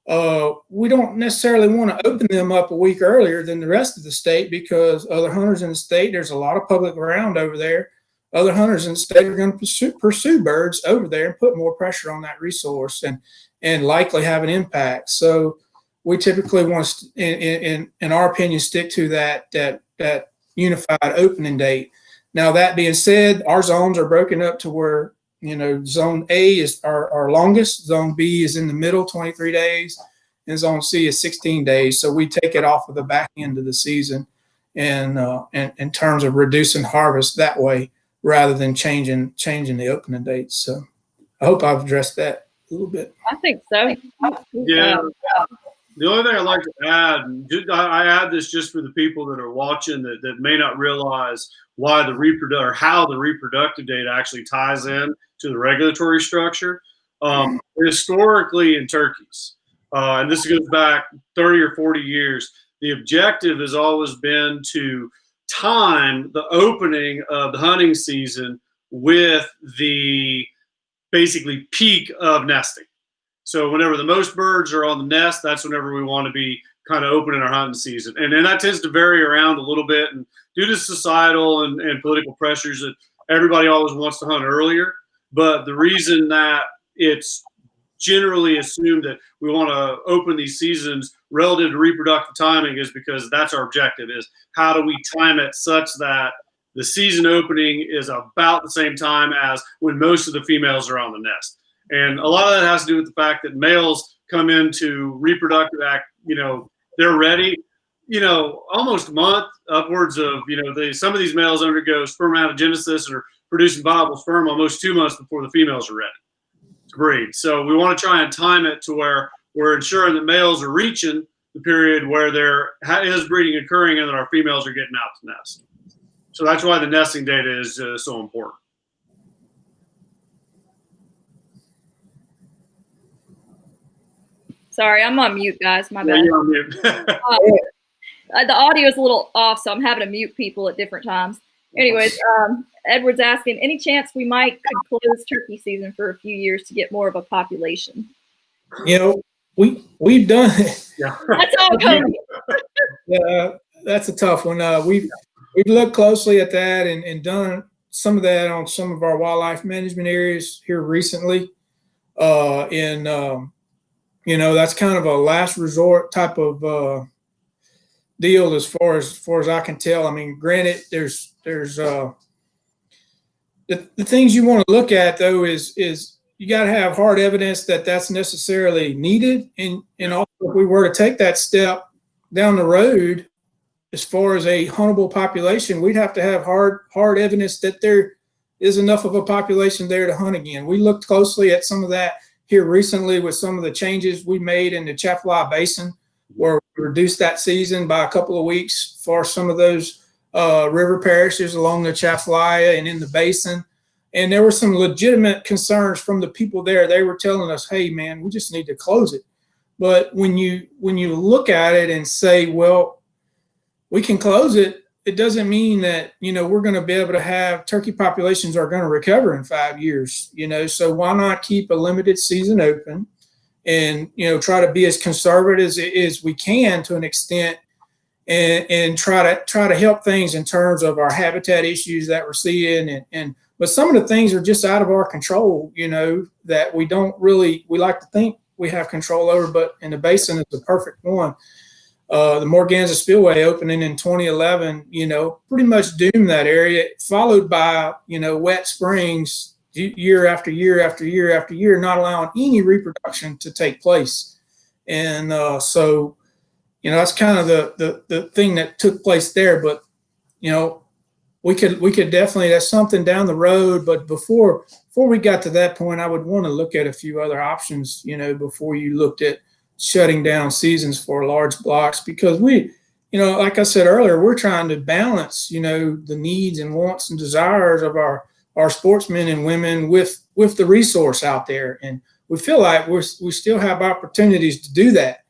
Speaker 3: we don't necessarily want to open them up a week earlier than the rest of the state because other hunters in the state, there's a lot of public ground over there. Other hunters in the state are going to pursue birds over there and put more pressure on that resource and likely have an impact. So we typically want to, in our opinion, stick to that unified opening date. Now, that being said, our zones are broken up to where, you know, zone A is our longest, zone B is in the middle, 23 days, and zone C is 16 days. So we take it off of the back end of the season and in terms of reducing harvest that way rather than changing the opening dates. So I hope I've addressed that a little bit.
Speaker 1: I think so.
Speaker 2: Yeah. The only thing I'd like to add, I add this just for the people that are watching that may not realize why how the reproductive data actually ties in to the regulatory structure. Historically in turkeys, and this goes back 30 or 40 years. The objective has always been to time the opening of the hunting season with the basically peak of nesting. So whenever the most birds are on the nest, that's whenever we want to be kind of opening our hunting season. And that tends to vary around a little bit. And due to societal and political pressures, that everybody always wants to hunt earlier. But the reason that it's generally assumed that we want to open these seasons relative to reproductive timing is because that's our objective, is how do we time it such that the season opening is about the same time as when most of the females are on the nest. And a lot of that has to do with the fact that males come into reproductive act, they're ready, almost a month, upwards of, some of these males undergo spermatogenesis and are producing viable sperm almost 2 months before the females are ready to breed. So we want to try and time it to where we're ensuring that males are reaching the period where there is breeding occurring and that our females are getting out to nest. So that's why the nesting data is so important.
Speaker 1: Sorry, I'm on mute, guys. My bad.
Speaker 2: Yeah, you're on mute.
Speaker 1: The audio is a little off, so I'm having to mute people at different times. Anyways, Edward's asking, any chance we could close turkey season for a few years to get more of a population?
Speaker 3: We've done it.
Speaker 2: Yeah.
Speaker 1: That's all Cody.
Speaker 3: Yeah, that's a tough one. We've looked closely at that and done some of that on some of our wildlife management areas here recently. That's kind of a last resort type of deal as far as I can tell. I mean, granted, there's the things you want to look at though is you got to have hard evidence that that's necessarily needed, and also if we were to take that step down the road as far as a huntable population, we'd have to have hard evidence that there is enough of a population there to hunt again. We looked closely at some of that here recently with some of the changes we made in the Chaffalaya Basin, where we reduced that season by a couple of weeks for some of those river parishes along the Chaffalaya and in the basin. And there were some legitimate concerns from the people there. They were telling us, hey, man, we just need to close it. But when you look at it and say, well, we can close it, it doesn't mean that, we're going to be able to have turkey populations are going to recover in 5 years, so why not keep a limited season open and, try to be as conservative as we can to an extent and try to help things in terms of our habitat issues that we're seeing. But some of the things are just out of our control, that we like to think we have control over, but in the basin is the perfect one. The Morganza Spillway opening in 2011, pretty much doomed that area, followed by, wet springs year after year after year after year, not allowing any reproduction to take place. And so, that's kind of the thing that took place there. But, we could definitely, that's something down the road. But before we got to that point, I would want to look at a few other options, before you looked at shutting down seasons for large blocks, because like I said earlier, we're trying to balance, the needs and wants and desires of our sportsmen and women with the resource out there. And we feel like we still have opportunities to do that.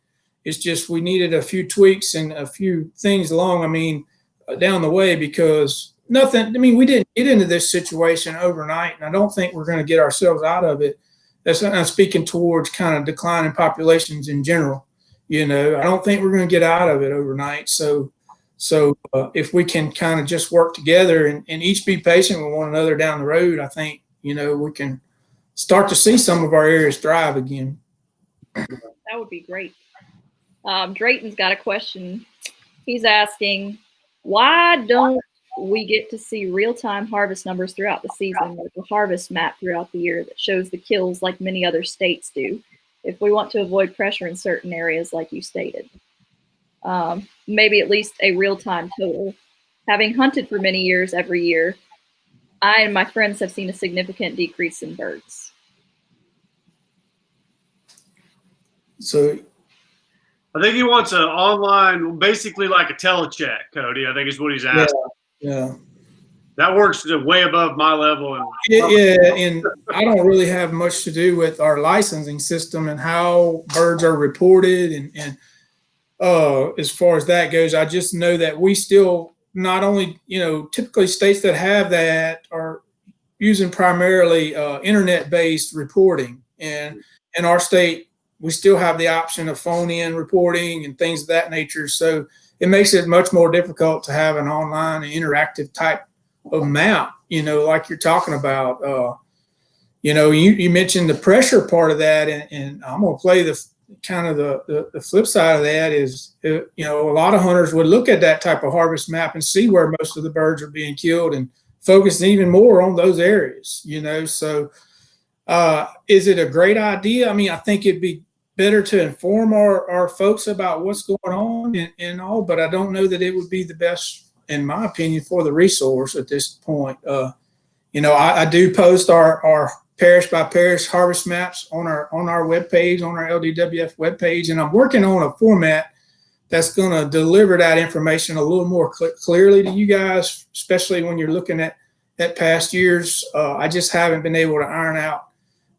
Speaker 3: It's just, we needed a few tweaks and a few things down the way, because we didn't get into this situation overnight, and I don't think we're going to get ourselves out of it. I'm speaking towards kind of declining populations in general. I don't think we're going to get out of it overnight. So if we can kind of just work together and each be patient with one another down the road, I think, we can start to see some of our areas thrive again.
Speaker 1: That would be great. Drayton's got a question. He's asking, why don't we get to see real-time harvest numbers throughout the season with a harvest map throughout the year that shows the kills like many other states do, if we want to avoid pressure in certain areas like you stated? Maybe at least a real-time total. Having hunted for many years every year, I and my friends have seen a significant decrease in birds.
Speaker 3: So
Speaker 2: I think he wants an online, basically like a telecheck, Cody, I think is what he's asking.
Speaker 3: Yeah.
Speaker 2: that works way above my level. And
Speaker 3: Yeah, and I don't really have much to do with our licensing system and how birds are reported and as far as that goes, I just know that we still not only, typically states that have that are using primarily internet-based reporting, and in our state, we still have the option of phone-in reporting and things of that nature. So it makes it much more difficult to have an online and interactive type of map. Like you're talking about. You mentioned the pressure part of that, and I'm gonna play the kind of the flip side of that is, a lot of hunters would look at that type of harvest map and see where most of the birds are being killed and focus even more on those areas. So is it a great idea? I mean, I think it'd be better to inform our folks about what's going on and all, but I don't know that it would be the best, in my opinion, for the resource at this point. I do post our parish by parish harvest maps on our webpage, on our LDWF webpage, and I'm working on a format that's going to deliver that information a little more clearly to you guys, especially when you're looking at past years. I just haven't been able to iron out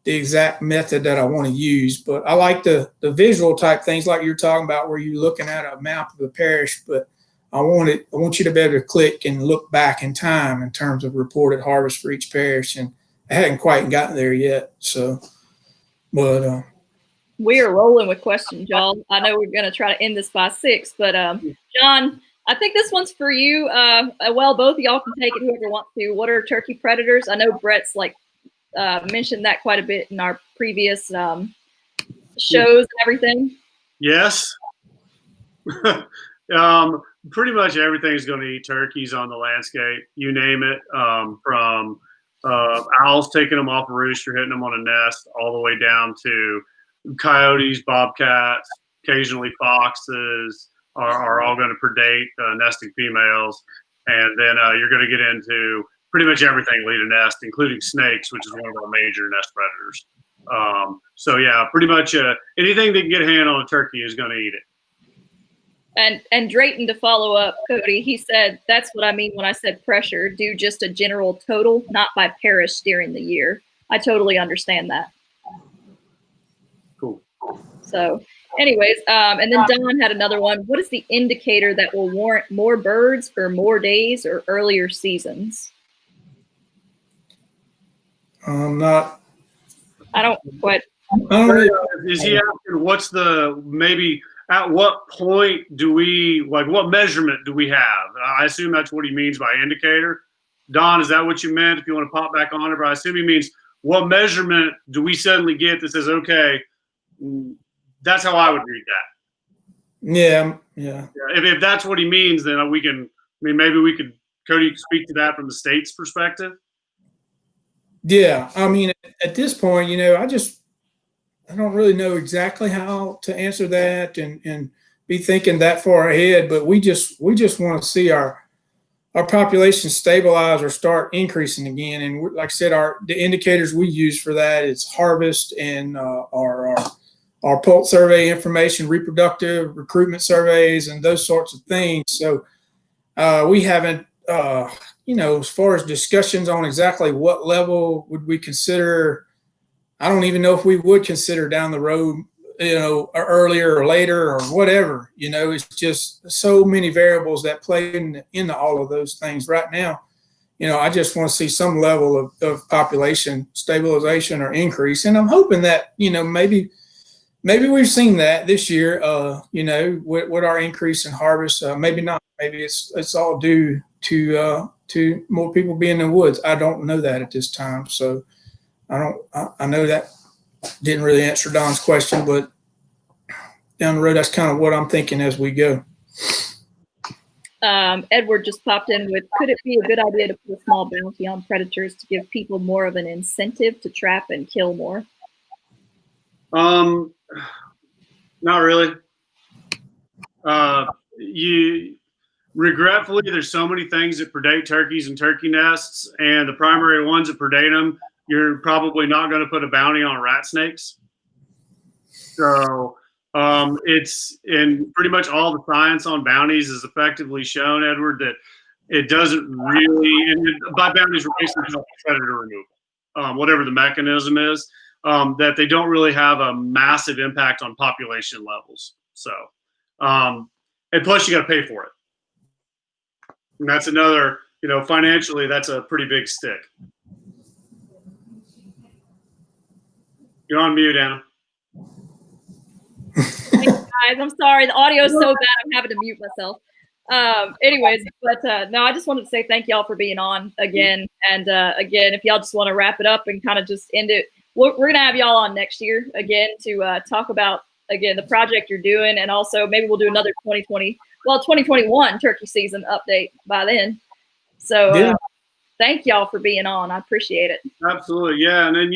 Speaker 3: the exact method that I want to use, but I like the visual type things like you're talking about, where you're looking at a map of the parish, but I want you to be able to click and look back in time in terms of reported harvest for each parish, and I hadn't quite gotten there yet. So, but
Speaker 1: we are rolling with questions, y'all. I know we're going to try to end this by 6, but John, I think this one's for you. Well, both of y'all can take it, whoever wants to. What are turkey predators? I know Brett's mentioned that quite a bit in our previous shows and everything.
Speaker 2: Yes. Pretty much everything's going to eat turkeys on the landscape. You name it, from owls taking them off a rooster, hitting them on a nest, all the way down to coyotes, bobcats, occasionally foxes are all going to predate nesting females. And then you're going to get into pretty much everything lead a nest, including snakes, which is one of our major nest predators. So yeah, pretty much anything that can get a hand on a turkey is going to eat it.
Speaker 1: And Drayton, to follow up, Cody, he said, that's what I mean when I said pressure. Do just a general total, not by parish during the year. I totally understand that.
Speaker 2: Cool.
Speaker 1: So anyways, and then Don had another one. What is the indicator that will warrant more birds or more days or earlier seasons?
Speaker 3: not.
Speaker 1: I don't quite.
Speaker 2: Is he asking what's the, maybe at what point do we, like, what measurement do we have? I assume that's what he means by indicator. Don, is that what you meant? If you want to pop back on it, but I assume he means what measurement do we suddenly get that says, okay, that's how I would read that.
Speaker 3: Yeah.
Speaker 2: If that's what he means, then we can, maybe we could, Cody, speak to that from the state's perspective.
Speaker 3: Yeah, I mean, at this point, I don't really know exactly how to answer that and be thinking that far ahead, but we just want to see our population stabilize or start increasing again. And like I said, the indicators we use for that is harvest and our pulse survey information, reproductive recruitment surveys, and those sorts of things. So we haven't, as far as discussions on exactly what level would we consider, I don't even know if we would consider down the road, earlier or later or whatever. It's just so many variables that play into all of those things right now. I just want to see some level of population stabilization or increase. And I'm hoping that, maybe we've seen that this year, with our increase in harvest. Maybe not. Maybe it's all due to more people being in the woods. I don't know that at this time. So I know that didn't really answer Don's question, but down the road, that's kind of what I'm thinking as we go.
Speaker 1: Edward just popped in with, could it be a good idea to put a small bounty on predators to give people more of an incentive to trap and kill more?
Speaker 2: Not really. Regretfully, there's so many things that predate turkeys and turkey nests, and the primary ones that predate them, you're probably not going to put a bounty on rat snakes. So it's in pretty much all the science on bounties is effectively shown, Edward, that it doesn't really, and by boundaries, we're basically talking predator removal, whatever the mechanism is, that they don't really have a massive impact on population levels. So, and plus you got to pay for it. And that's another, financially, that's a pretty big stick. You're on mute, Anna.
Speaker 1: Thanks, guys. I'm sorry. The audio is so bad. I'm having to mute myself. Anyways, but no, I just wanted to say thank y'all for being on again. And again, if y'all just want to wrap it up and kind of just end it, we're going to have y'all on next year again to talk about, again, the project you're doing. And also maybe we'll do another 2021 turkey season update by then. So
Speaker 3: Yeah.
Speaker 1: Thank y'all for being on. I appreciate it.
Speaker 2: Absolutely. Yeah. And then,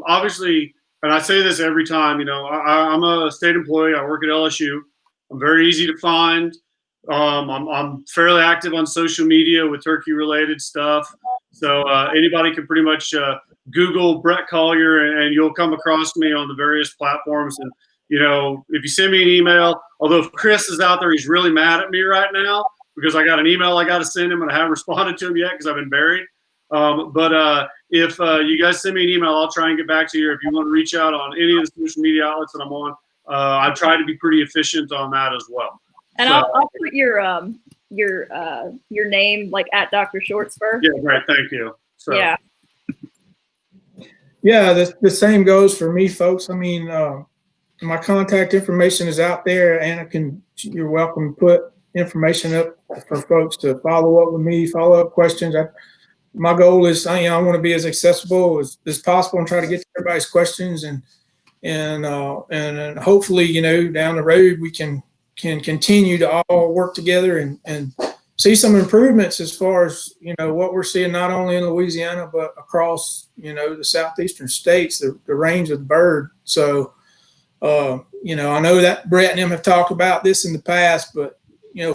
Speaker 2: obviously, and I say this every time, I'm a state employee. I work at LSU. I'm very easy to find. I'm fairly active on social media with turkey related stuff. So anybody can pretty much Google Brett Collier and you'll come across me on the various platforms. And, if you send me an email, although if Chris is out there, he's really mad at me right now because I got an email I got to send him and I haven't responded to him yet because I've been buried. But if you guys send me an email, I'll try and get back to you. If you want to reach out on any of the social media outlets that I'm on, I try to be pretty efficient on that as well.
Speaker 1: And so, I'll put your name like at Dr. Shortspur.
Speaker 2: Yeah, great. Thank you. So.
Speaker 1: Yeah.
Speaker 3: Yeah, the same goes for me, folks. I mean, my contact information is out there. Anna you're welcome to put information up for folks to follow up with me, follow up questions. My goal is, I want to be as accessible as possible and try to get to everybody's questions and hopefully, down the road we can continue to all work together and see some improvements as far as, what we're seeing not only in Louisiana, but across, the southeastern states, the range of the bird. So, I know that Brett and them have talked about this in the past, but,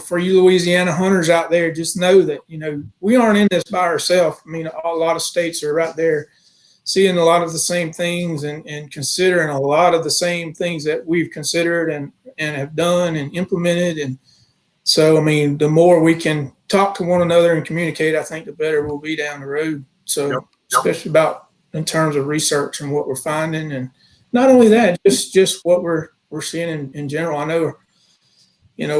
Speaker 3: for you Louisiana hunters out there, just know that, we aren't in this by ourselves. I mean, a lot of states are out there seeing a lot of the same things and considering a lot of the same things that we've considered and have done and implemented. And so, I mean, the more we can talk to one another and communicate, I think the better we'll be down the road. So,
Speaker 2: Yep.
Speaker 3: Especially about in terms of research and what we're finding. And not only that, just what we're seeing in general. I know,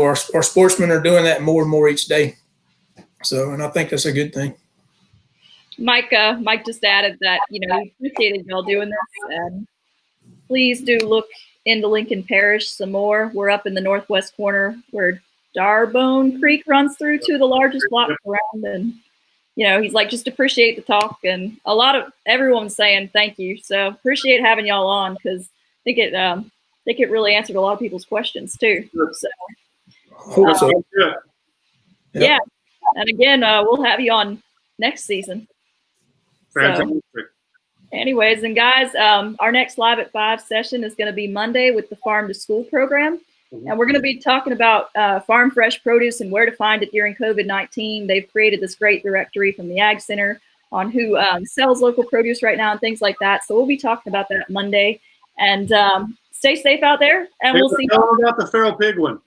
Speaker 3: our sportsmen are doing that more and more each day. So, and I think that's a good thing.
Speaker 1: Mike just added that, he appreciated y'all doing this. And please do look into Lincoln Parish some more. We're up in the northwest corner where Darbone Creek runs through, to the largest block around. And, he's like, just appreciate the talk. And a lot of everyone's saying thank you. So appreciate having y'all on because I think it really answered a lot of people's questions too. So, yeah. And again, we'll have you on next season. So, anyways, and guys, our next Live at 5 session is going to be Monday with the Farm to School program. And we're going to be talking about farm fresh produce and where to find it during COVID-19. They've created this great directory from the Ag Center on who sells local produce right now and things like that. So we'll be talking about that Monday. And stay safe out there. And we'll see.
Speaker 2: Tell them about the feral pig one.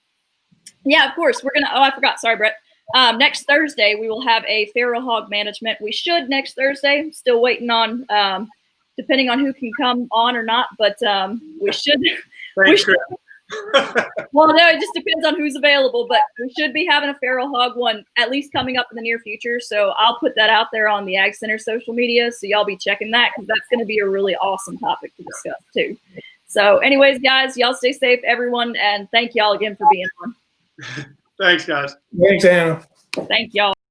Speaker 1: Yeah, of course. We're going to, I forgot. Sorry, Brett. Next Thursday, we will have a feral hog management. We should next Thursday. Still waiting on, depending on who can come on or not, but we should. Well, no, it just depends on who's available, but we should be having a feral hog one at least coming up in the near future. So I'll put that out there on the Ag Center social media. So y'all be checking that because that's going to be a really awesome topic to discuss too. So anyways, guys, y'all stay safe, everyone. And thank y'all again for being on.
Speaker 2: Thanks, guys.
Speaker 3: Thanks, Anna.
Speaker 1: Thank y'all.